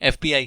FBI,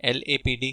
LAPD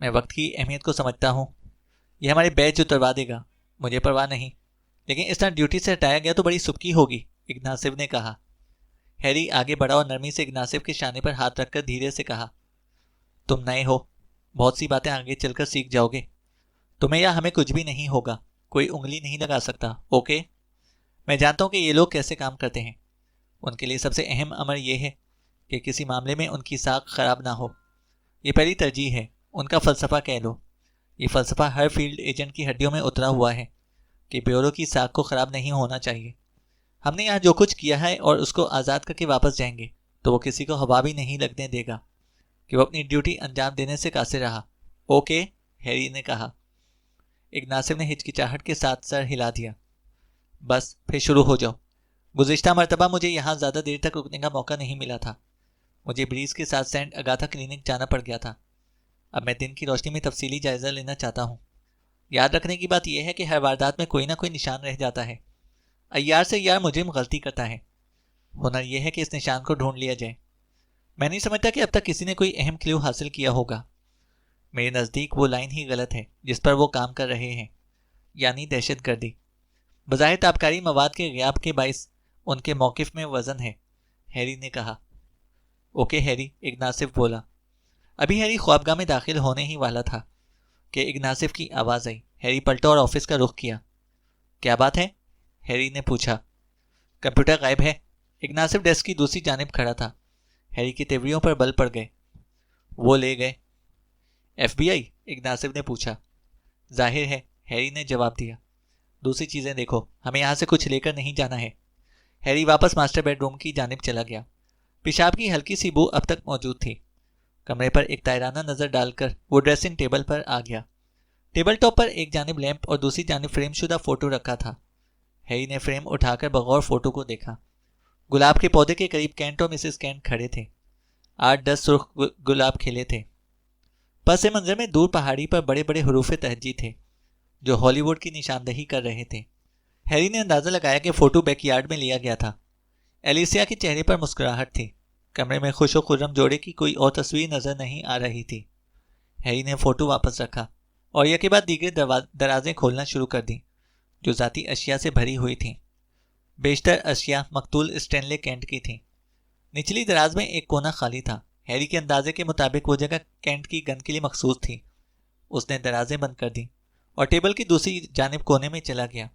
میں وقت کی اہمیت کو سمجھتا ہوں. یہ ہمارے بیج اتروا دے گا. مجھے پرواہ نہیں، لیکن اس طرح ڈیوٹی سے ہٹایا گیا تو بڑی سبکی ہوگی، اگناسیو نے کہا. ہیری آگے بڑھا اور نرمی سے اگناسیو کے شانے پر ہاتھ رکھ کر دھیرے سے کہا، تم نئے ہو، بہت سی باتیں آگے چل کر سیکھ جاؤ گے. تمہیں یا ہمیں کچھ بھی نہیں ہوگا، کوئی انگلی نہیں لگا سکتا، اوکے؟ میں جانتا ہوں کہ یہ لوگ کیسے کام کرتے ہیں. ان کے لیے سب سے اہم امر یہ ہے کہ کسی معاملے میں ان کی ساکھ خراب نہ ہو. یہ پہلی ترجیح ہے، ان کا فلسفہ کہہ لو. یہ فلسفہ ہر فیلڈ ایجنٹ کی ہڈیوں میں اترا ہوا ہے کہ بیورو کی ساکھ کو خراب نہیں ہونا چاہیے. ہم نے یہاں جو کچھ کیا ہے اور اس کو آزاد کر کے واپس جائیں گے تو وہ کسی کو ہوا بھی نہیں لگنے دے گا کہ وہ اپنی ڈیوٹی انجام دینے سے قاصر رہا. اوکے، ہیری نے کہا. اگناسیو نے ہچکچاہٹ کے ساتھ سر ہلا دیا. بس پھر شروع ہو جاؤ. گزشتہ مرتبہ مجھے یہاں زیادہ دیر تک رکنے کا موقع نہیں ملا تھا. مجھے بریز کے ساتھ سینٹ اگاتھا کلینک جانا پڑ گیا تھا. اب میں دن کی روشنی میں تفصیلی جائزہ لینا چاہتا ہوں. یاد رکھنے کی بات یہ ہے کہ ہر واردات میں کوئی نہ کوئی نشان رہ جاتا ہے. ایار سے یار مجرم غلطی کرتا ہے. ہنر یہ ہے کہ اس نشان کو ڈھونڈ لیا جائے. میں نہیں سمجھتا کہ اب تک کسی نے کوئی اہم کلیو حاصل کیا ہوگا. میرے نزدیک وہ لائن ہی غلط ہے جس پر وہ کام کر رہے ہیں، یعنی دہشت گردی. بظاہر تابکاری مواد کے غیاب کے باعث ان کے موقف میں وزن ہے، ہیری نے کہا. اوکے ہیری، اگناسیو بولا. ابھی ہیری خوابگاہ میں داخل ہونے ہی والا تھا کہ اگناسیو کی آواز آئی. ہیری پلٹا اور آفس کا رخ کیا. کیا بات ہے؟ ہیری نے پوچھا. کمپیوٹر غائب ہے. اگناسیو ڈیسک کی دوسری جانب کھڑا تھا. ہیری کی تیوریوں پر بل پڑ گئے. وہ لے گئے؟ ایف بی آئی؟ اگناسیو نے پوچھا. ظاہر ہے، ہیری نے جواب دیا. دوسری چیزیں دیکھو، ہمیں یہاں سے کچھ لے کر نہیں جانا ہے. ہیری واپس ماسٹر بیڈ روم کی جانب چلا گیا. پیشاب کی ہلکی سی بو اب تک موجود تھی. کمرے پر ایک تائرانہ نظر ڈال کر وہ ڈریسنگ ٹیبل پر آ گیا. ٹیبل ٹاپ پر ایک جانب لیمپ اور دوسری جانب فریم شدہ فوٹو رکھا تھا. ہیری نے فریم اٹھا کر بغور فوٹو کو دیکھا. گلاب کے پودے کے قریب کینٹ اور مسز کینٹ کھڑے تھے. 8-10 سرخ گلاب کھلے تھے. پس منظر میں دور پہاڑی پر بڑے بڑے حروف تہجی تھے جو ہالی ووڈ کی نشاندہی کر رہے تھے. ہیری نے اندازہ لگایا کہ فوٹو بیک یارڈ میں لیا گیا تھا. ایلیسیا کے چہرے پر مسکراہٹ تھی. کمرے میں خوش و خرم جوڑے کی کوئی اور تصویر نظر نہیں آ رہی تھی. ہیری نے فوٹو واپس رکھا اور یہ کے بعد دیگر درازیں کھولنا شروع کر دیں جو ذاتی اشیاء سے بھری ہوئی تھیں. بیشتر اشیاء مقتول اسٹینلے کینٹ کی تھیں. نچلی دراز میں ایک کونا خالی تھا. ہیری کے اندازے کے مطابق وہ جگہ کینٹ کی گن کے لیے مخصوص تھی. اس نے درازیں بند کر دیں اور ٹیبل کی دوسری جانب کونے میں چلا گیا.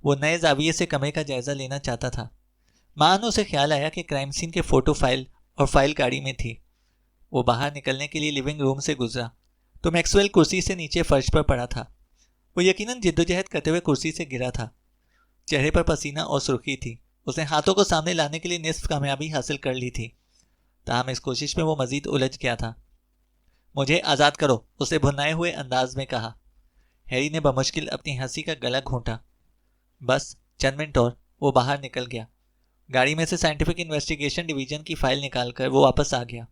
وہ نئے زاویے سے کمرے کا جائزہ لینا چاہتا تھا. ماں اسے خیال آیا کہ کرائم سین کے فوٹو فائل اور فائل گاڑی میں تھی. وہ باہر نکلنے کے لیے لیونگ روم سے گزرا تو میکسویل کرسی سے نیچے فرش پر پڑا تھا. وہ یقیناً جدوجہد کرتے ہوئے کرسی سے گرا تھا. چہرے پر پسینہ اور سرخی تھی. اس نے ہاتھوں کو سامنے لانے کے لیے نصف کامیابی حاصل کر لی تھی، تاہم اس کوشش میں وہ مزید الجھ گیا تھا. مجھے آزاد کرو، اسے بھنائے ہوئے انداز میں کہا. ہیری نے بمشکل اپنی ہنسی کا گلا گھونٹا. بس چند منٹ اور. وہ باہر نکل گیا. گاڑی میں سے سائنٹیفک انویسٹیگیشن ڈویژن کی فائل نکال کر وہ واپس آ گیا.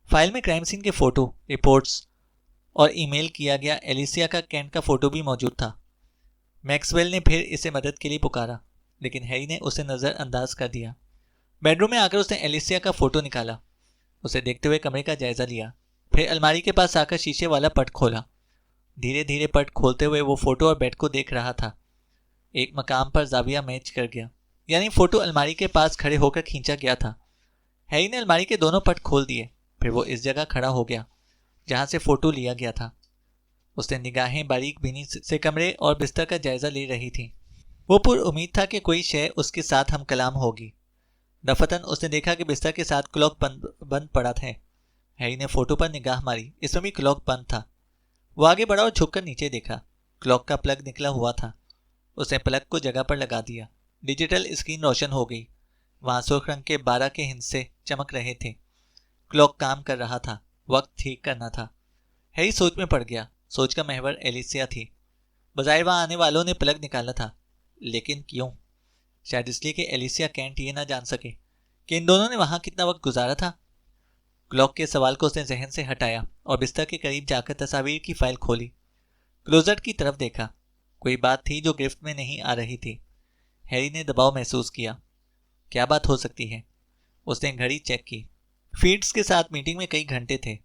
فائل میں کرائم سین کے فوٹو، رپورٹس اور ای میل کیا گیا ایلیسیا کا کینٹ کا فوٹو بھی موجود تھا. میکسویل نے پھر اسے مدد کے لیے پکارا لیکن ہیری نے اسے نظر انداز کر دیا. بیڈ روم میں آ کر اس نے ایلیسیا کا فوٹو نکالا. اسے دیکھتے ہوئے کمرے کا جائزہ لیا. پھر الماری کے پاس آ کر شیشے والا پٹ کھولا. دھیرے دھیرے پٹ کھولتے ہوئے وہ فوٹو اور بیڈ کو دیکھ رہا تھا. ایک مقام پر زاویہ میچ کر گیا، یعنی فوٹو الماری کے پاس کھڑے ہو کر کھینچا گیا تھا. ہیری نے الماری کے دونوں پٹ کھول دیے. پھر وہ اس جگہ کھڑا ہو گیا جہاں سے فوٹو لیا گیا تھا. اس نے نگاہیں باریک بینی سے کمرے اور بستر کا جائزہ لے رہی تھیں. وہ پر امید تھا کہ کوئی شے اس کے ساتھ ہم کلام ہوگی. دفتن اس نے دیکھا کہ بستر کے ساتھ کلاک بند پڑا تھا. ہیری نے فوٹو پر نگاہ ماری. اس میں بھی کلاک بند تھا. وہ آگے بڑھا اور جھک کر نیچے دیکھا. کلاک کا پلگ نکلا ہوا تھا. اس نے پلگ کو جگہ پر لگا دیا. ڈیجیٹل اسکرین روشن ہو گئی. وہاں سرخ رنگ کے 12 کے ہندسے چمک رہے تھے. کلاک کام کر رہا تھا. وقت ٹھیک کرنا تھا. ہیری سوچ میں پڑ گیا. سوچ کا محور ایلیسیا تھی. بظاہر وہاں آنے والوں نے پلگ نکالا تھا، لیکن کیوں؟ شاید اس لیے کہ ایلیسیا کینٹ یہ نہ جان سکے کہ ان دونوں نے وہاں کتنا وقت گزارا تھا. کلاک کے سوال کو اس نے ذہن سے ہٹایا اور بستر کے قریب جا کر تصاویر کی فائل کھولی. کلوزٹ کی طرف دیکھا. کوئی بات تھی جو گرفت میں نہیں آ رہی تھی. ہیری نے دباؤ محسوس کیا. کیا بات ہو سکتی ہے؟ اس نے گھڑی چیک کی. فیڈز کے ساتھ میٹنگ میں کئی گھنٹے تھے.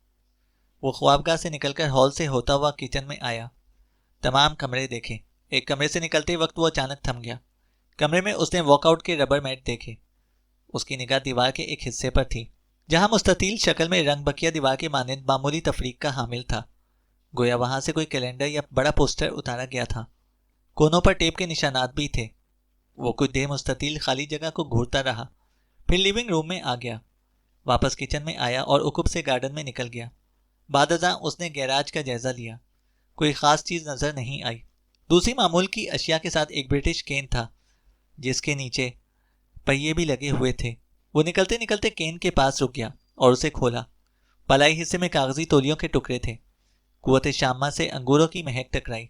وہ خوابگاہ سے نکل کر ہال سے ہوتا ہوا کچن میں آیا. تمام کمرے دیکھے. ایک کمرے سے نکلتے وقت وہ اچانک تھم گیا. کمرے میں اس نے واک آؤٹ کے ربر میٹ دیکھے. اس کی نگاہ دیوار کے ایک حصے پر تھی جہاں مستطیل شکل میں رنگ بکیا دیوار کے مانند معمولی تفریق کا حامل تھا. گویا وہاں سے کوئی کیلنڈر یا بڑا پوسٹر اتارا گیا تھا. کونوں پر ٹیپ کے نشانات بھی تھے. وہ کچھ دیر مستطیل خالی جگہ کو گھورتا رہا، پھر لیونگ روم میں آ گیا. واپس کچن میں آیا اور عقب سے گارڈن میں نکل گیا. بعد ازاں اس نے گیراج کا جائزہ لیا. کوئی خاص چیز نظر نہیں آئی. دوسری معمول کی اشیاء کے ساتھ ایک برٹش کین تھا جس کے نیچے پہیے بھی لگے ہوئے تھے. وہ نکلتے نکلتے کین کے پاس رک گیا اور اسے کھولا. پلائی حصے میں کاغذی تولیوں کے ٹکڑے تھے. قوت شامہ سے انگوروں کی مہک ٹکرائی.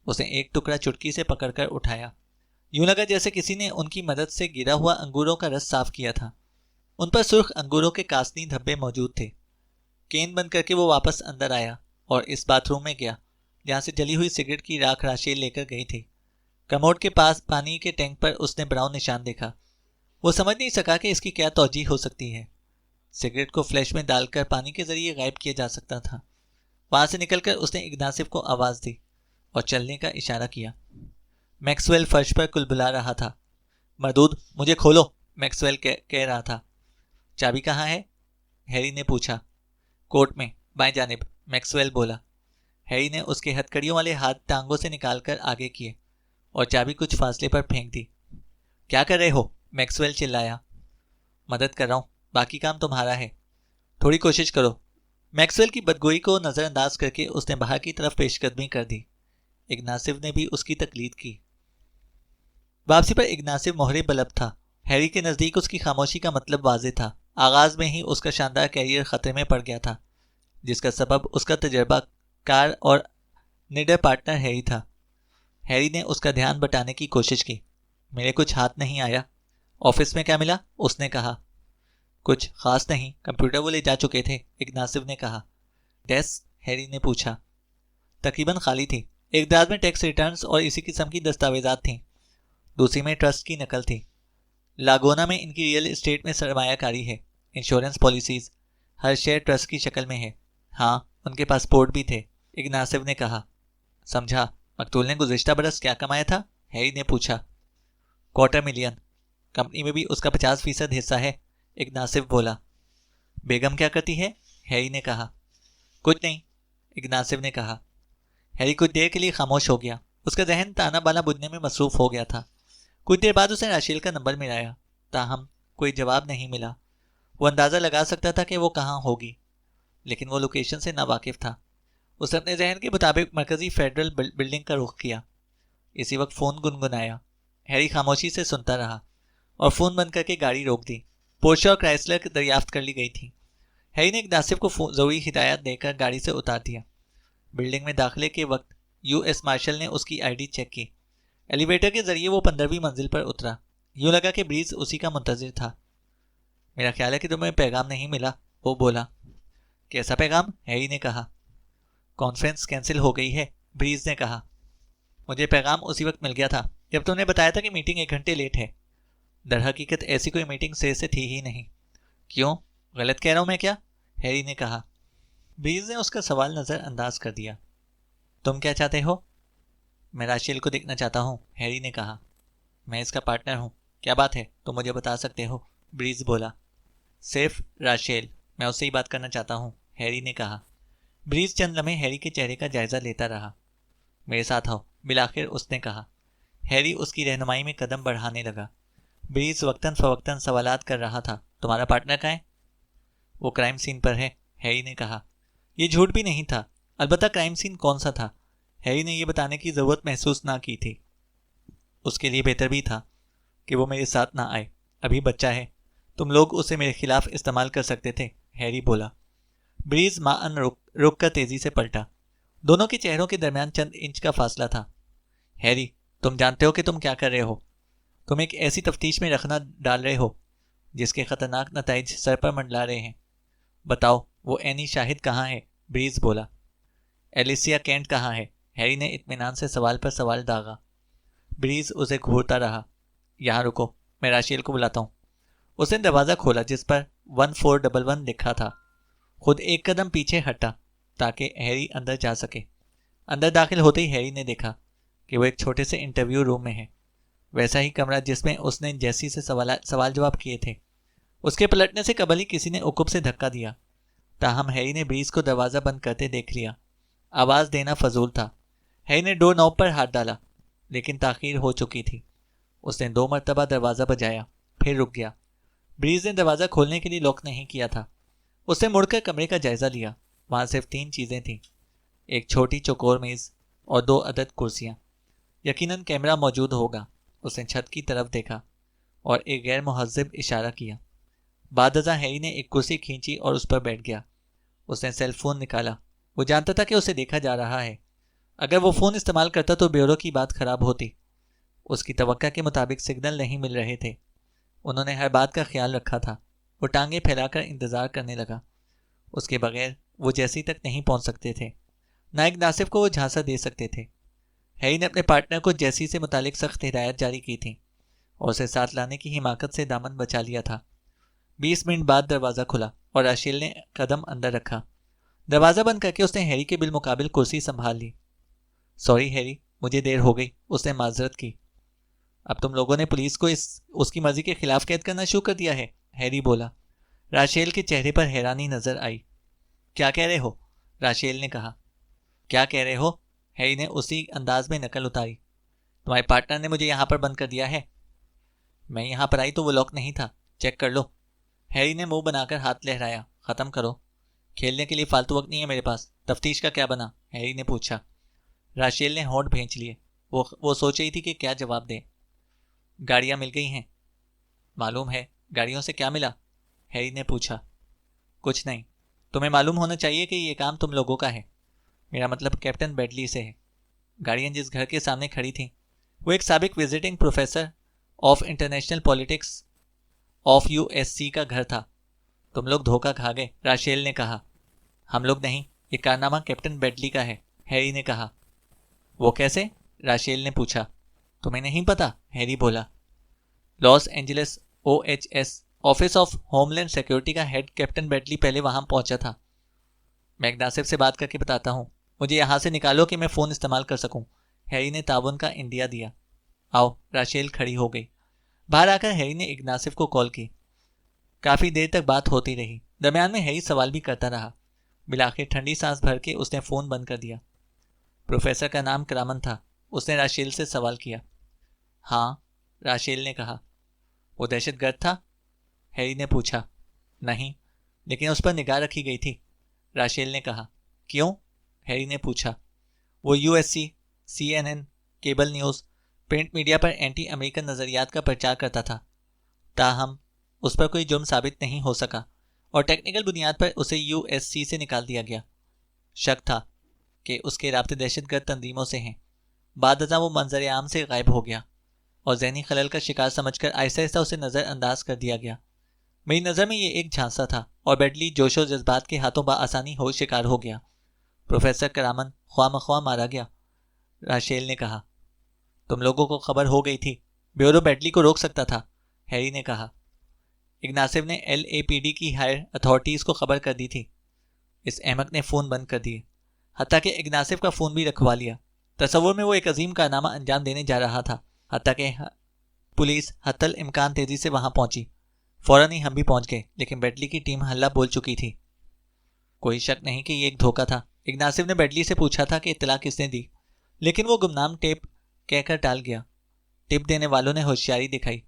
اس نے ایک ٹکڑا چٹکی سے پکڑ کر اٹھایا. یوں لگا جیسے کسی نے ان کی مدد سے گرا ہوا انگوروں کا رس صاف کیا تھا. ان پر سرخ انگوروں کے کاسنی دھبے موجود تھے. کین بند کر کے وہ واپس اندر آیا اور اس باتھ روم میں گیا جہاں سے جلی ہوئی سگریٹ کی راکھ راشیل لے کر گئی تھی. کموڈ کے پاس پانی کے ٹینک پر اس نے براؤن نشان دیکھا. وہ سمجھ نہیں سکا کہ اس کی کیا توجہ ہو سکتی ہے. سگریٹ کو فلیش میں ڈال کر پانی کے ذریعے غائب کیا جا سکتا تھا. وہاں سے نکل کر اس نے اگناسف کو آواز دی اور چلنے کا اشارہ کیا. میکسویل فرش پر کلبلا رہا تھا. مردود مجھے کھولو، میکسویل کہہ رہا تھا. چابی کہاں ہے؟ ہیری نے پوچھا. کوٹ میں بائیں جانب، میکسویل بولا. ہیری نے اس کے ہتھکڑیوں والے ہاتھ ٹانگوں سے نکال کر آگے کیے اور چابی کچھ فاصلے پر پھینک دی. کیا کر رہے ہو؟ میکسویل چلایا. مدد کر رہا ہوں، باقی کام تمہارا ہے. تھوڑی کوشش کرو. میکسویل کی بدگوئی کو نظر انداز کر کے اس نے باہر کی طرف پیش قدمی کر دی. اگناسف نے بھی اس کی تقلید کی. واپسی پر اگناسف مہرے بلب تھا. ہیری کے نزدیک اس کی خاموشی کا مطلب واضح تھا. آغاز میں ہی اس کا شاندار کیریئر خطرے میں پڑ گیا تھا جس کا سبب اس کا تجربہ کار اور نڈر پارٹنر ہیری تھا. ہیری نے اس کا دھیان بٹانے کی کوشش کی. میرے کچھ ہاتھ نہیں آیا. آفس میں کیا ملا؟ اس نے کہا. کچھ خاص نہیں، کمپیوٹر وہ لے جا چکے تھے، اگناسف نے کہا. ڈیسک؟ ہیری نے پوچھا. تقریباً خالی تھی. ایک دراز میں ٹیکس ریٹرنز اور اسی قسم کی دستاویزات تھیں. دوسری میں ٹرسٹ کی نقل تھی. لاگونا میں ان کی ریئل اسٹیٹ میں سرمایہ کاری ہے. انشورنس پالیسیز، ہر شیئر ٹرسٹ کی شکل میں ہے. ہاں، ان کے پاسپورٹ بھی تھے، اگناسف نے کہا. سمجھا. مقتول نے گزشتہ برس کیا کمایا تھا؟ ہیری نے پوچھا. $250,000. کمپنی میں بھی اس کا 50% حصہ ہے، اگناسف بولا. بیگم کیا کرتی ہے؟ ہیری نے کہا. کچھ نہیں، اگناسف نے کہا. ہیری کچھ دیر کے لیے خاموش ہو گیا. اس کا ذہن تانا بانا بننے میں مصروف ہو گیا تھا. کچھ دیر بعد اسے راشیل کا نمبر ملایا، تاہم کوئی جواب نہیں ملا. وہ اندازہ لگا سکتا تھا کہ وہ کہاں ہوگی، لیکن وہ لوکیشن سے ناواقف تھا. اس نے اپنے ذہن کے مطابق مرکزی فیڈرل بلڈنگ کا رخ کیا. اسی وقت فون گنگنایا. ہیری خاموشی سے سنتا رہا اور فون بند کر کے گاڑی روک دی. پورشا اور کرائسلر دریافت کر لی گئی تھی. ہیری نے اگناسف کو ضروری ہدایات دے کر گاڑی سے اتار دیا. بلڈنگ میں داخلے کے وقت یو ایس مارشل نے اس کی آئی ڈی چیک کی. ایلیویٹر کے ذریعے وہ 15ویں منزل پر اترا. یوں لگا کہ بریز اسی کا منتظر تھا. میرا خیال ہے کہ تمہیں پیغام نہیں ملا، وہ بولا. کیسا پیغام؟ ہیری نے کہا. کانفرنس کینسل ہو گئی ہے، بریز نے کہا. مجھے پیغام اسی وقت مل گیا تھا جب تم نے بتایا تھا کہ میٹنگ 1 گھنٹے لیٹ ہے. در حقیقت ایسی کوئی میٹنگ سے تھی ہی نہیں. کیوں؟ غلط کہہ رہا ہوں میں کیا؟ ہیری نے کہا. بریز نے اس کا سوال نظر انداز کر دیا. تم کیا چاہتے ہو؟ میں راشیل کو دیکھنا چاہتا ہوں، ہیری نے کہا. میں اس کا پارٹنر ہوں. کیا بات ہے؟ تم مجھے بتا سکتے ہو، بریز بولا. صرف راشیل، میں اس سے ہی بات کرنا چاہتا ہوں، ہیری نے کہا. بریز چند لمحے ہیری کے چہرے کا جائزہ لیتا رہا. میرے ساتھ آؤ، بالآخر اس نے کہا. ہیری اس کی رہنمائی میں قدم بڑھانے لگا. بریز وقتاً فوقتاً سوالات کر رہا تھا. تمہارا پارٹنر کہاں ہے؟ وہ کرائم سین پر ہے، ہیری نے کہا. یہ جھوٹ بھی نہیں تھا. البتہ کرائم سین کون سا تھا؟ ہیری نے یہ بتانے کی ضرورت محسوس نہ کی تھی. اس کے لیے بہتر بھی تھا کہ وہ میرے ساتھ نہ آئے. ابھی بچہ ہے، تم لوگ اسے میرے خلاف استعمال کر سکتے تھے، ہیری بولا. بریز معاً رک کر تیزی سے پلٹا. دونوں کے چہروں کے درمیان چند انچ کا فاصلہ تھا. ہیری، تم جانتے ہو کہ تم کیا کر رہے ہو؟ تم ایک ایسی تفتیش میں رکھنا ڈال رہے ہو جس کے خطرناک نتائج سر پر منڈلا رہے ہیں. بتاؤ، وہ اینی شاہد کہاں ہے؟ بریز بولا. ایلیسیا کینٹ کہاں ہے؟ ہیری نے اطمینان سے سوال پر سوال داغا. بریز اسے گھورتا رہا. یہاں رکو، میں راشیل کو بلاتا ہوں. اس نے دروازہ کھولا جس پر 1411 لکھا تھا. خود ایک قدم پیچھے ہٹا. تاکہ ہیری اندر جا سکے۔ اندر داخل ہوتے ہی ہیری نے دیکھا کہ وہ ایک چھوٹے سے انٹرویو روم میں ہے، ویسا ہی کمرہ جس میں اس نے جیسی سے سوال جواب کیے تھے۔ اس کے پلٹنے سے قبل ہی کسی نے عقب سے دھکا دیا، تاہم ہیری نے بریز کو دروازہ بند کرتے دیکھ لیا۔ آواز دینا فضول تھا۔ ہیری نے ڈور نوب پر ہاتھ ڈالا، لیکن تاخیر ہو چکی تھی۔ اس نے 2 مرتبہ دروازہ بجایا، پھر رک گیا۔ بریز نے دروازہ کھولنے کے لیے لاک نہیں کیا تھا۔ اس نے مڑ کر کمرے کا جائزہ لیا۔ وہاں صرف 3 چیزیں تھیں، ایک چھوٹی چوکور میز اور 2 عدد کرسیاں۔ یقیناً کیمرہ موجود ہوگا۔ اس نے چھت کی طرف دیکھا اور ایک غیر مہذب اشارہ کیا۔ بعد ازاں ہیری نے ایک کرسی کھینچی اور اس پر بیٹھ گیا۔ اس نے سیل فون نکالا۔ وہ جانتا تھا کہ اسے دیکھا جا رہا ہے۔ اگر وہ فون استعمال کرتا تو بیورو کی بات خراب ہوتی۔ اس کی توقع کے مطابق سگنل نہیں مل رہے تھے۔ انہوں نے ہر بات کا خیال رکھا تھا۔ وہ ٹانگیں پھیلا کر انتظار کرنے لگا۔ اس کے بغیر وہ جیسی تک نہیں پہنچ سکتے تھے، نہ ایک ناصف کو وہ جھانسا دے سکتے تھے۔ ہیری نے اپنے پارٹنر کو جیسی سے متعلق سخت ہدایت جاری کی تھی اور اسے ساتھ لانے کی حماقت سے دامن بچا لیا تھا۔ 20 منٹ بعد دروازہ کھلا اور راشیل نے قدم اندر رکھا۔ دروازہ بند کر کے اس نے ہیری کے بالمقابل کرسی سنبھال لی۔ سوری ہیری، مجھے دیر ہو گئی، اس نے معذرت کی۔ اب تم لوگوں نے پولیس کو اس کی مرضی کے خلاف قید کرنا شروع کر دیا ہے، ہیری بولا۔ راشیل کے چہرے پر حیرانی نظر آئی۔ کیا کہہ رہے ہو؟ راشیل نے کہا۔ کیا کہہ رہے ہو؟ ہیری نے اسی انداز میں نقل اتاری۔ تمہارے پارٹنر نے مجھے یہاں پر بند کر دیا ہے۔ میں یہاں پر آئی تو وہ لاک نہیں تھا، چیک کر لو۔ ہیری نے منہ بنا کر ہاتھ لہرایا۔ ختم کرو، کھیلنے کے لیے فالتو وقت نہیں ہے میرے پاس۔ تفتیش کا کیا بنا؟ ہیری نے پوچھا۔ راشیل نے ہونٹ بھینچ لیے۔ وہ سوچ رہی تھی کہ کیا جواب دے۔ گاڑیاں مل گئی ہیں؟ معلوم ہے، گاڑیوں سے کیا ملا؟ ہیری نے پوچھا۔ کچھ نہیں، تمہیں معلوم ہونا چاہیے کہ یہ کام تم لوگوں کا ہے، میرا مطلب کیپٹن بیڈلی سے ہے۔ گاڑیاں جس گھر کے سامنے کھڑی تھیں وہ ایک سابق visiting professor of international politics of USC کا گھر تھا۔ تم لوگ دھوکہ کھا گئے، راشیل نے کہا۔ ہم لوگ نہیں، یہ کارنامہ کیپٹن بیڈلی کا ہے، ہیری نے کہا۔ وہ کیسے؟ راشیل نے پوچھا۔ تمہیں نہیں پتا؟ ہیری بولا۔ Los Angeles OHS office of homeland security کا ہیڈ کیپٹن بیڈلی پہلے وہاں پہنچا تھا۔ میں ایک ناصف سے بات کر کے بتاتا ہوں، مجھے یہاں سے نکالو کہ میں فون استعمال کر سکوں۔ ہیری نے تعاون کا انڈیا دیا۔ آؤ، راشیل کھڑی ہو گئی۔ باہر آ کر ہیری نے ایک ناصف کو کال کی۔ کافی دیر تک بات ہوتی رہی۔ درمیان میں ہیری سوال بھی کرتا رہا۔ بالآخر ٹھنڈی سانس بھر کے اس نے فون بند کر دیا۔ پروفیسر کا نام کرامن تھا، اس نے راشیل سے سوال کیا۔ ہاں، راشیل نے کہا۔ وہ دہشت گرد تھا؟ ہیری نے پوچھا۔ نہیں، لیکن اس پر نگاہ رکھی گئی تھی، راشیل نے کہا۔ کیوں؟ ہیری نے پوچھا۔ وہ USC، CNN، cable news, print media پر اینٹی امریکن نظریات کا پرچار کرتا تھا، تاہم اس پر کوئی جرم ثابت نہیں ہو سکا اور ٹیکنیکل بنیاد پر اسے USC سے نکال دیا گیا۔ شک تھا کہ اس کے رابطے دہشت گرد تنظیموں سے ہیں۔ بعد ازاں وہ منظر عام سے غائب ہو گیا اور ذہنی خلل کا شکار سمجھ کر آہستہ آہستہ اسے نظر انداز کر دیا گیا۔ میری نظر میں یہ ایک جھانسا تھا اور بیڈلی جوش و جذبات کے ہاتھوں بآسانی شکار ہو گیا۔ پروفیسر کرامن خواہ مخواہ مارا گیا، راشیل نے کہا۔ تم لوگوں کو خبر ہو گئی تھی، بیورو بیڈلی کو روک سکتا تھا، ہیری نے کہا۔ ایک ناصف نے LAPD کی ہائر اتھارٹیز کو خبر کر دی تھی۔ اس احمق نے فون بند کر دیے، حتیٰ کہ ایک ناصف کا فون بھی رکھوا لیا۔ تصور میں وہ ایک عظیم کارنامہ انجام دینے جا رہا تھا، حتیٰ کہ پولیس حتی الامکان تیزی سے وہاں پہنچی۔ فوراً ہی ہم بھی پہنچ گئے، لیکن بیڈلی کی ٹیم ہلہ بول چکی تھی۔ کوئی شک نہیں کہ یہ ایک دھوکہ تھا۔ ایک ناصف نے بیڈلی سے پوچھا تھا کہ اطلاع کس نے دی، لیکن وہ گمنام ٹیپ کہہ کر ٹال گیا۔ ٹپ دینے والوں نے ہوشیاری دکھائی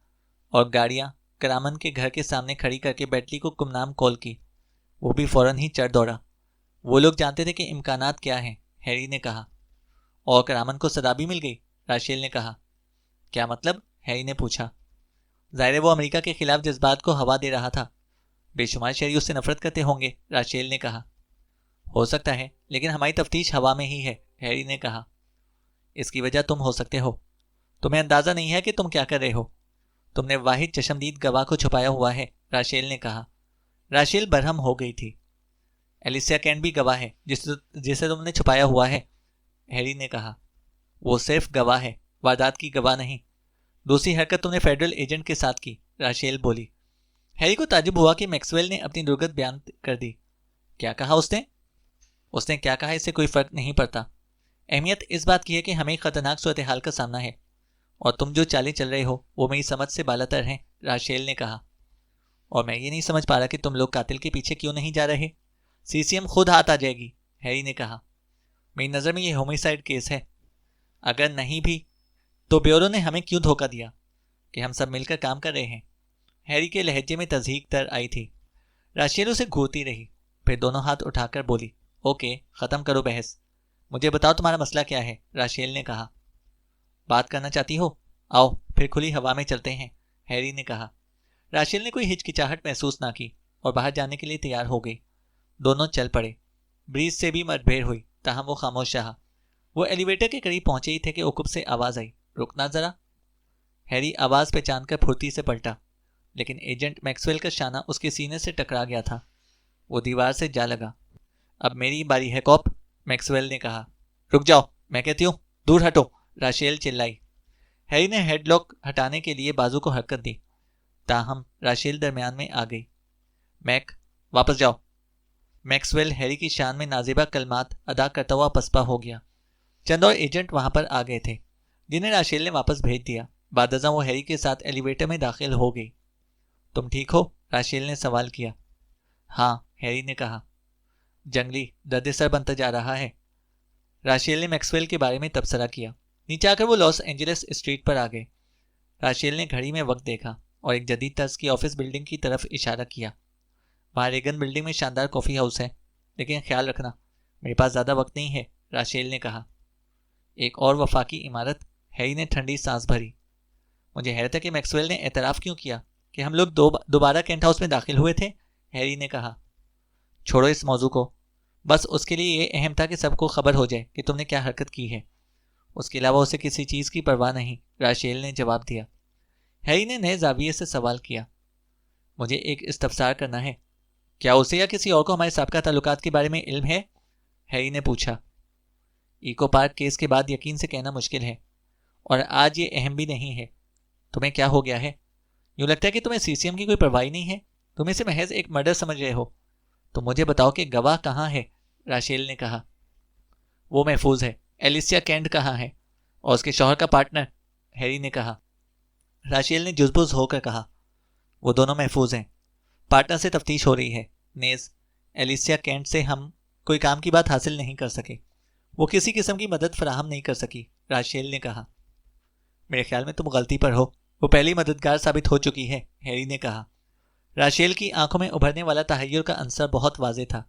اور گاڑیاں کرامن کے گھر کے سامنے کھڑی کر کے بیڈلی کو گمنام کال کی۔ وہ بھی فوراً ہی چڑھ دوڑا۔ وہ لوگ جانتے تھے کہ امکانات کیا ہیں، ہیری نے کہا۔ اور کرامن کو سزا بھی مل گئی، راشیل نے کہا۔ کیا مطلب؟ ہیری نے پوچھا۔ ظاہر ہے وہ امریکہ کے خلاف جذبات کو ہوا دے رہا تھا، بے شمار شہری اس سے نفرت کرتے ہوں گے، راشیل نے کہا۔ ہو سکتا ہے، لیکن ہماری تفتیش ہوا میں ہی ہے، ہیری نے کہا۔ اس کی وجہ تم ہو سکتے ہو۔ تمہیں اندازہ نہیں ہے کہ تم کیا کر رہے ہو۔ تم نے واحد چشمدید گواہ کو چھپایا ہوا ہے، راشیل نے کہا۔ راشیل برہم ہو گئی تھی۔ ایلیسیا کینٹ بھی گواہ ہے جسے تم نے چھپایا ہوا ہے، ہیری نے کہا۔ وہ صرف گواہ ہے، واردات کی گواہ نہیں۔ دوسری حرکت تم نے فیڈرل ایجنٹ کے ساتھ کی، راشیل بولی۔ ہیری کو تعجب ہوا کہ میکسویل نے اپنی درگت بیان کر دی۔ کیا کہا اس نے؟ اس نے کیا کہا اس سے کوئی فرق نہیں پڑتا، اہمیت اس بات کی ہے کہ ہمیں خطرناک صورتحال کا سامنا ہے، اور تم جو چالیں چل رہے ہو وہ میری سمجھ سے بالا تر ہیں، راشیل نے کہا۔ اور میں یہ نہیں سمجھ پا رہا کہ تم لوگ قاتل کے پیچھے کیوں نہیں جا رہے؟ سی سی ایم خود ہاتھ آ جائے گی، ہیری نے کہا۔ میری نظر میں یہ ہومیسائیڈ کیس ہے، اگر نہیں بھی تو بیورو نے ہمیں کیوں دھوکہ دیا کہ ہم سب مل کر کام کر رہے ہیں؟ ہیری کے لہجے میں تصدیق تر آئی تھی۔ راشیل اسے گھورتی رہی، پھر دونوں ہاتھ اٹھا کر بولی، اوکے ختم کرو بحث، مجھے بتاؤ تمہارا مسئلہ کیا ہے، راشیل نے کہا۔ بات کرنا چاہتی ہو؟ آؤ پھر کھلی ہوا میں چلتے ہیں، ہیری نے کہا۔ راشیل نے کوئی ہچکچاہٹ محسوس نہ کی اور باہر جانے کے لیے تیار ہو گئی۔ دونوں چل پڑے۔ بریز سے بھی مت بھیڑ ہوئی، تاہم وہ خاموش رہا۔ وہ ایلیویٹر کے قریب پہنچے ہی تھے کہ عقب سے آواز آئی، رکنا ذرا۔ ہیری آواز پہچان کر پھرتی سے پلٹا، لیکن ایجنٹ میکسویل کا شانہ اس کے سینے سے ٹکرا گیا تھا۔ وہ دیوار سے جا لگا۔ اب میری باری ہے کوپ، میکسویل نے کہا۔ رک جاؤ، میں کہتی ہوں، دور ہٹو، راشیل چلائی۔ ہیری نے ہیڈ لاک ہٹانے کے لیے بازو کو حرکت دی، تاہم راشیل درمیان میں آ گئی۔ میک، واپس جاؤ۔ میکسویل ہیری کی شان میں نازیبہ کلمات ادا کرتا ہوا پسپا ہو گیا۔ چند اور ایجنٹ وہاں پر آ گئے تھے، جنہیں راشیل نے واپس بھیج دیا۔ بعد ازاں وہ ہیری کے ساتھ ایلیویٹر میں داخل ہو گئی۔ تم ٹھیک ہو؟ راشیل نے سوال کیا۔ ہاں، ہیری نے کہا۔ جنگلی درد سر بنتا جا رہا ہے، راشیل نے میکسویل کے بارے میں تبصرہ کیا۔ نیچے آ کر وہ لاس اینجلس اسٹریٹ پر آ گئے۔ راشیل نے گھڑی میں وقت دیکھا اور ایک جدید طرز کی آفس بلڈنگ کی طرف اشارہ کیا۔ وہاں ریگن بلڈنگ میں شاندار کافی ہاؤس ہے، لیکن خیال رکھنا میرے پاس زیادہ وقت نہیں ہے، راشیل نے کہا۔ ایک اور وفاقی عمارت، ہیری نے ٹھنڈی سانس بھری۔ مجھے حیرت ہے کہ میکسویل نے اعتراف کیوں کیا کہ ہم لوگ دوبارہ کینٹ ہاؤس میں داخل ہوئے تھے، ہیری نے کہا۔ چھوڑو اس موضوع کو، بس اس کے لیے یہ اہم تھا کہ سب کو خبر ہو جائے کہ تم نے کیا حرکت کی ہے۔ اس کے علاوہ اسے کسی چیز کی پرواہ نہیں، راشیل نے جواب دیا۔ ہیری نے نئے زاویے سے سوال کیا۔ مجھے ایک استفسار کرنا ہے، کیا اسے یا کسی اور کو ہمارے سابقہ تعلقات کے بارے میں علم ہے؟ ہیری نے پوچھا۔ ایکو پارک کیس کے بعد یقین سے کہنا مشکل ہے، اور آج یہ اہم بھی نہیں ہے۔ تمہیں کیا ہو گیا ہے؟ یوں لگتا ہے کہ تمہیں سی سی ایم کی کوئی پرواہ نہیں ہے، تم اسے محض ایک مرڈر سمجھ رہے ہو۔ تو مجھے بتاؤ کہ گواہ کہاں ہے، راشیل نے کہا۔ وہ محفوظ ہے۔ ایلیسیا کینٹ کہاں ہے؟ اور اس کے شوہر کا پارٹنر، ہیری نے کہا۔ راشیل نے جزبز ہو کر کہا، وہ دونوں محفوظ ہیں، پارٹنر سے تفتیش ہو رہی ہے، نیز ایلیسیا کینٹ سے ہم کوئی کام کی بات حاصل نہیں کر سکے، وہ کسی قسم کی مدد فراہم نہیں کر سکی، راشیل نے کہا۔ میرے خیال میں تم غلطی پر ہو، وہ پہلی مددگار ثابت ہو چکی ہے، ہیری نے کہا۔ راشیل کی آنکھوں میں ابھرنے والا تحیر کا عنصر بہت واضح تھا۔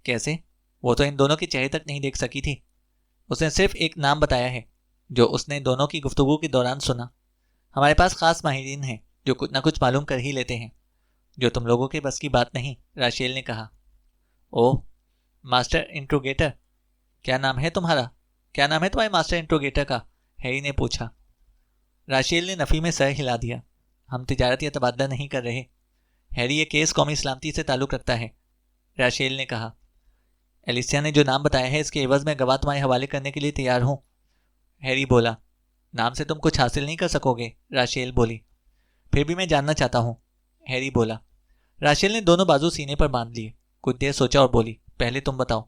کیسے؟ وہ تو ان دونوں کے چہرے تک نہیں دیکھ سکی تھی۔ اس نے صرف ایک نام بتایا ہے جو اس نے دونوں کی گفتگو کے دوران سنا۔ ہمارے پاس خاص ماہرین ہیں جو کچھ نہ کچھ معلوم کر ہی لیتے ہیں، جو تم لوگوں کے بس کی بات نہیں، راشیل نے کہا۔ اوہ، ماسٹر انٹروگیٹر، کیا نام ہے تمہارے ماسٹر انٹروگیٹر کا؟ ہیری نے پوچھا۔ راشیل نے نفی میں سر ہلا دیا۔ ہم تجارت یا تبادلہ نہیں کر رہے، ہیری، یہ کیس قومی سلامتی سے تعلق رکھتا ہے، راشیل نے کہا۔ ایلیسیا نے جو نام بتایا ہے اس کے عوض میں گواہ تمہارے حوالے کرنے کے لیے تیار ہوں، ہیری بولا۔ نام سے تم کچھ حاصل نہیں کر سکو گے، راشیل بولی۔ پھر بھی میں جاننا چاہتا ہوں، ہیری بولا۔ راشیل نے دونوں بازو سینے پر باندھ لیے، کچھ دیر سوچا اور بولی، پہلے تم بتاؤ۔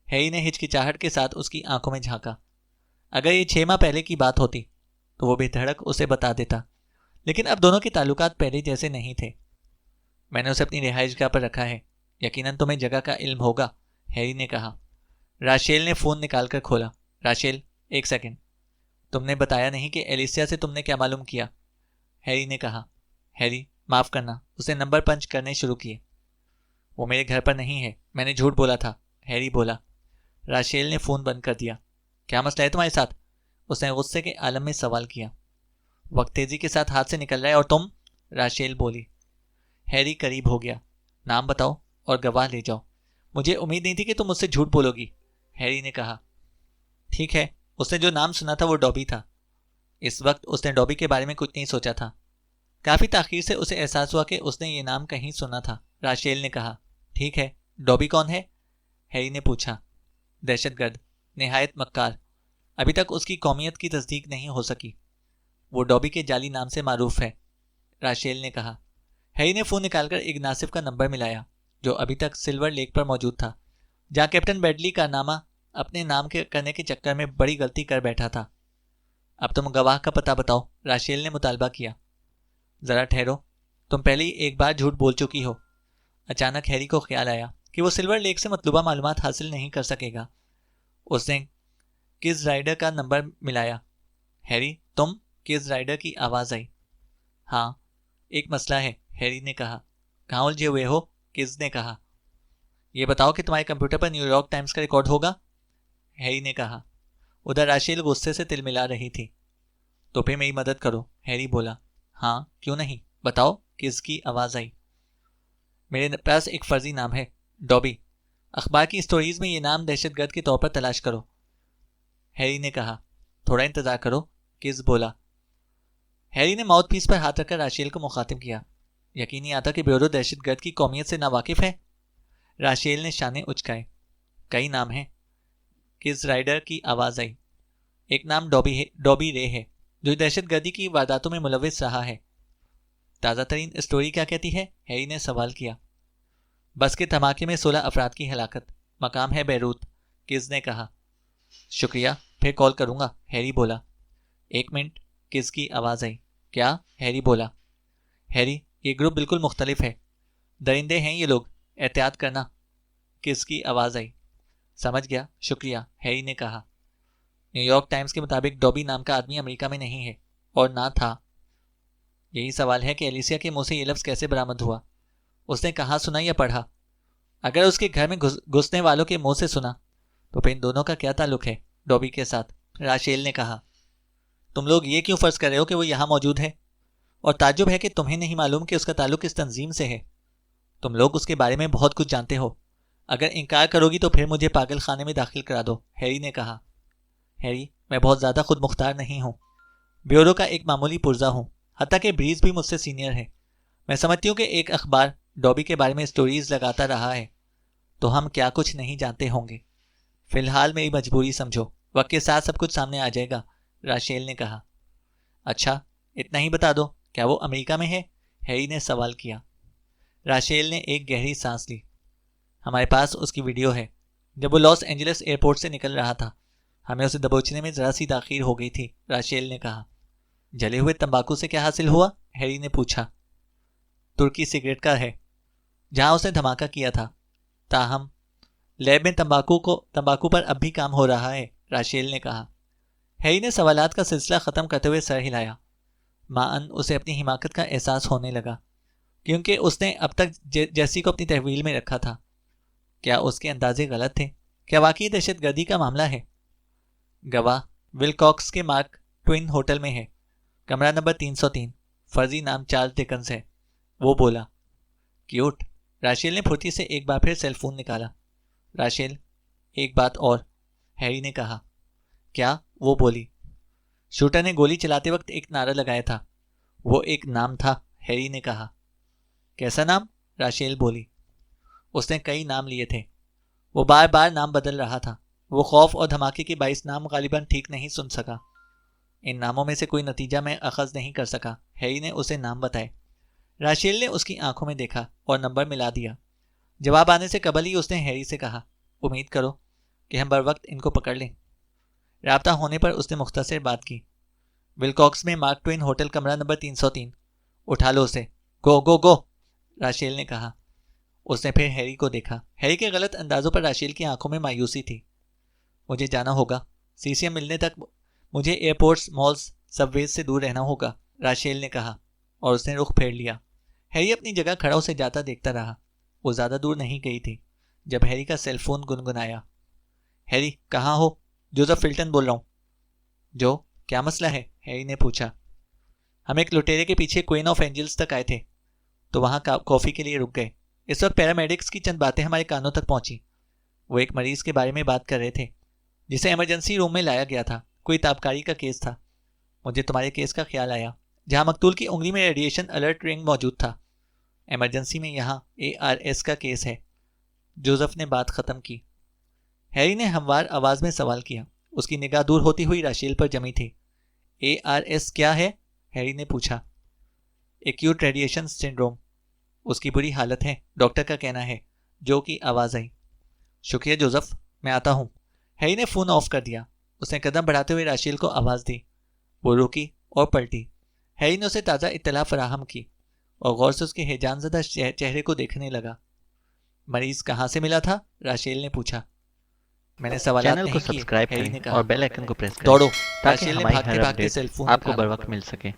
ہیری نے ہچکچاہٹ کے ساتھ اس کی آنکھوں میں جھانکا۔ اگر یہ 6 ماہ پہلے کی بات ہوتی تو وہ بے دھڑک اسے بتا دیتا، لیکن اب دونوں کے تعلقات پہلے جیسے نہیں تھے۔ میں نے اسے اپنی رہائش گاہ پر رکھا ہے، یقیناً تمہیں جگہ کا علم ہوگا، ہیری نے کہا۔ راشیل نے فون نکال کر کھولا۔ راشیل، ایک سیکنڈ، تم نے بتایا نہیں کہ ایلیسیا سے تم نے کیا معلوم کیا، ہیری نے کہا۔ ہیری، معاف کرنا، اسے نمبر پنچ کرنے شروع کیے۔ وہ میرے گھر پر نہیں ہے، میں نے جھوٹ بولا تھا، ہیری بولا۔ راشیل نے فون بند کر دیا۔ کیا مسئلہ ہے تمہارے ساتھ؟ اس نے غصے کے عالم میں سوال کیا۔ وقت تیزی کے ساتھ ہاتھ سے نکل رہا ہے اور تم، راشیل بولی۔ ہیری قریب ہو گیا۔ نام بتاؤ اور گواہ لے جاؤ، مجھے امید نہیں تھی کہ تم مجھ سے جھوٹ بولو گی، ہیری نے کہا۔ ٹھیک ہے، اس نے جو نام سنا تھا وہ ڈوبی تھا۔ اس وقت اس نے ڈوبی کے بارے میں کچھ نہیں سوچا تھا۔ کافی تاخیر سے اسے احساس ہوا کہ اس نے یہ نام کہیں سنا تھا، راشیل نے کہا۔ ٹھیک ہے، ڈوبی کون ہے؟ ہیری نے پوچھا۔ دہشت گرد، نہایت مکار، ابھی تک اس کی قومیت کی تصدیق نہیں ہو سکی، وہ ڈوبی کے جعلی نام سے معروف ہے، راشیل نے کہا۔ ہیری نے فون نکال کر ایک ناصف کا نمبر ملایا جو ابھی تک سلور لیک پر موجود تھا۔ جہاں کیپٹن بیڈلی کا نامہ اپنے نام کے کرنے کے چکر میں بڑی غلطی کر بیٹھا تھا۔ اب تم گواہ کا پتہ بتاؤ، راشیل نے مطالبہ کیا۔ ذرا ٹھہرو، تم پہلے ایک بار جھوٹ بول چکی ہو۔ اچانک ہیری کو خیال آیا کہ وہ سلور لیک سے مطلوبہ معلومات حاصل نہیں کر سکے گا۔ اس نے کز رائڈر کا نمبر ملایا۔ ہیری، تم؟ کز رائڈر کی آواز آئی۔ ہاں، ایک مسئلہ ہے، ہیری نے کہا۔ کہاں الجھے ہوئے ہو؟ کز نے کہا۔ یہ بتاؤ کہ تمہارے کمپیوٹر پر نیو یارک ٹائمز کا ریکارڈ ہوگا؟ ہیری نے کہا۔ ادھر راشیل غصے سے تل ملا رہی تھی۔ تو پھر میری مدد کرو، ہیری بولا۔ ہاں، کیوں نہیں، بتاؤ، کز کی آواز آئی۔ میرے پاس ایک فرضی نام ہے، ڈابی۔ اخبار کی اسٹوریز میں یہ نام دہشت گرد کے طور پر تلاش کرو، ہیری نے کہا۔ تھوڑا انتظار کرو، کز بولا۔ ہیری نے ماؤتھ پیس پر ہاتھ رکھ کر راشیل کو مخاطب کیا۔ یقین نہیں آتا کہ بیورو دہشت گرد کی قومیت سے ناواقف ہے۔ راشیل نے شانے اچکائے۔ کئی نام ہیں، کز رائڈر کی آواز آئی۔ ایک نام ڈابی رے ہے، جو دہشت گردی کی وارداتوں میں ملوث رہا ہے۔ تازہ ترین اسٹوری کیا کہتی ہے؟ ہیری نے سوال کیا۔ بس کے دھماکے میں 16 افراد کی ہلاکت، مقام ہے بیروت، کز نے کہا۔ شکریہ، پھر کال کروں گا، ہیری بولا۔ ایک منٹ، کز کی آواز آئی۔ کیا؟ ہیری بولا۔ ہیری، یہ گروپ بالکل مختلف ہے، درندے ہیں یہ لوگ، احتیاط کرنا، کز کی آواز آئی۔ سمجھ گیا، شکریہ، ہیری نے کہا۔ نیو یارک ٹائمز کے مطابق ڈابی نام کا آدمی امریکہ میں نہیں ہے، اور نہ تھا۔ یہی سوال ہے کہ ایلیسیا کے منہ سے یہ لفظ کیسے برآمد ہوا؟ اس نے کہاں سنا یا پڑھا؟ اگر اس کے گھر میں گھسنے والوں کے منہ سے سنا تو پھر ان دونوں کا کیا تعلق ہے ڈابی کے ساتھ؟ راشیل نے کہا۔ تم لوگ یہ کیوں فرض کر رہے ہو کہ وہ یہاں موجود ہے؟ اور تعجب ہے کہ تمہیں نہیں معلوم کہ اس کا تعلق اس تنظیم سے ہے۔ تم لوگ اس کے بارے میں بہت کچھ جانتے ہو۔ اگر انکار کرو گی تو پھر مجھے پاگل خانے میں داخل کرا دو، ہیری نے کہا۔ ہیری، میں بہت زیادہ خود مختار نہیں ہوں، بیورو کا ایک معمولی پرزہ ہوں، حتیٰ کہ بریز بھی مجھ سے سینئر ہے۔ میں سمجھتی ہوں کہ ایک اخبار ڈابی کے بارے میں اسٹوریز لگاتا رہا ہے تو ہم کیا کچھ نہیں جانتے ہوں گے۔ فی الحال میری مجبوری سمجھو، وقت کے ساتھ سب کچھ سامنے آ جائے گا، راشیل نے کہا۔ اچھا، اتنا ہی بتا دو، کیا وہ امریکہ میں ہے؟ ہیری نے سوال کیا۔ راشیل نے ایک گہری سانس لی۔ ہمارے پاس اس کی ویڈیو ہے، جب وہ لاس اینجلس ایئرپورٹ سے نکل رہا تھا، ہمیں اسے دبوچنے میں ذرا سی تاخیر ہو گئی تھی، راشیل نے کہا۔ جلے ہوئے تمباکو سے کیا حاصل ہوا؟ ہیری نے پوچھا۔ ترکی سگریٹ کا ہے، جہاں اس نے دھماکہ کیا تھا، تاہم لیب میں تمباکو پر اب بھی کام ہو رہا ہے، راشیل نے کہا۔ ہیری نے سوالات کا سلسلہ ختم کرتے ہوئے سر ہلایا۔ معاً اسے اپنی حماقت کا احساس ہونے لگا، کیونکہ اس نے اب تک جیسی کو اپنی تحویل میں رکھا تھا۔ کیا اس کے اندازے غلط تھے؟ کیا واقعی دہشت گردی کا معاملہ ہے؟ گواہ ولکاکس کے مارک ٹوین ہوٹل میں ہے، کمرہ نمبر 303، فرضی نام چارلز ڈکنز ہے، وہ بولا۔ کیوٹ، راشیل نے پھرتی سے ایک بار پھر سیل فون نکالا۔ راشیل، ایک بات اور، ہیری نے کہا۔ کیا؟ وہ بولی۔ شوٹر نے گولی چلاتے وقت ایک نعرہ لگایا تھا، وہ ایک نام تھا، ہیری نے کہا۔ کیسا نام؟ راشیل بولی۔ اس نے کئی نام لیے تھے، وہ بار بار نام بدل رہا تھا۔ وہ خوف اور دھماکے کے باعث نام غالباً ٹھیک نہیں سن سکا۔ ان ناموں میں سے کوئی نتیجہ میں اخذ نہیں کر سکا، ہیری نے اسے نام بتائے۔ راشیل نے اس کی آنکھوں میں دیکھا اور نمبر ملا دیا۔ جواب آنے سے قبل ہی اس نے ہیری سے کہا، امید کرو کہ ہم بر وقت ان کو پکڑ لیں۔ رابطہ ہونے پر اس نے مختصر بات کی۔ ولکاکس میں مارک ٹوین ہوٹل، کمرہ نمبر 303، اٹھا لو اسے، گو گو گو، راشیل نے کہا۔ اس نے پھر ہیری کو دیکھا۔ ہیری کے غلط اندازوں پر راشیل کی آنکھوں میں مایوسی تھی۔ مجھے جانا ہوگا، سی سی ایم ملنے تک مجھے ایئرپورٹس، مالز، سب ویز سے دور رہنا ہوگا، راشیل نے کہا، اور اس نے رخ پھیر لیا۔ ہیری اپنی جگہ کھڑا اسے جاتا دیکھتا رہا۔ وہ زیادہ دور نہیں گئی تھی جب ہیری کا سیل فون گنگنایا۔ ہیری، کہاں ہو؟ جوزف فلٹن بول رہا ہوں۔ جو، کیا مسئلہ ہے؟ ہیری نے پوچھا۔ ہم ایک لٹیرے کے پیچھے کوئن آف اینجلز تک آئے تھے تو وہاں کافی کے لیے رک گئے۔ اس وقت پیرامیڈکس کی چند باتیں ہمارے کانوں تک پہنچی۔ وہ ایک مریض کے بارے میں بات کر رہے تھے جسے ایمرجنسی روم میں لایا گیا تھا، کوئی تابکاری کا کیس تھا۔ مجھے تمہارے کیس کا خیال آیا، جہاں مقتول کی انگلی میں ریڈیشن الرٹ رنگ موجود تھا۔ ایمرجنسی میں یہاں ARS کا کیس ہے۔ جوزف نے بات ختم کی۔ ہیری نے ہموار آواز میں سوال کیا۔ اس کی نگاہ دور ہوتی ہوئی راشیل پر جمی تھی۔ ARS کیا ہے؟ ہیری نے پوچھا۔ ایکیوٹ ریڈیشن سنڈروم، اس کی بری حالت ہے، ڈاکٹر کا کہنا ہے، جو کی آواز آئی۔ شکریہ جوزف، میں آتا ہوں۔ ہیری نے فون آف کر دیا۔ اس نے قدم بڑھاتے ہوئے راشیل کو آواز دی۔ وہ رکی اور پلٹی۔ ہیری نے اسے تازہ اطلاع فراہم کی اور غور سے اس کے ہیجان زدہ چہرے کو دیکھنے لگا۔ مریض کہاں سے ملا تھا؟ راشیل نے پوچھا۔ میں نے سوالات چینل کو نہیں کیے، سبسکرائب ہیری نے کریں کہا۔ اور بیل آئیکن کو پریس کریں دوڑو، تاکہ راشیل نے ہماری بھاگتے ہر بھاگتے اپڈیٹ سیل فون آپ کو نکالا۔ بر وقت مل سکے۔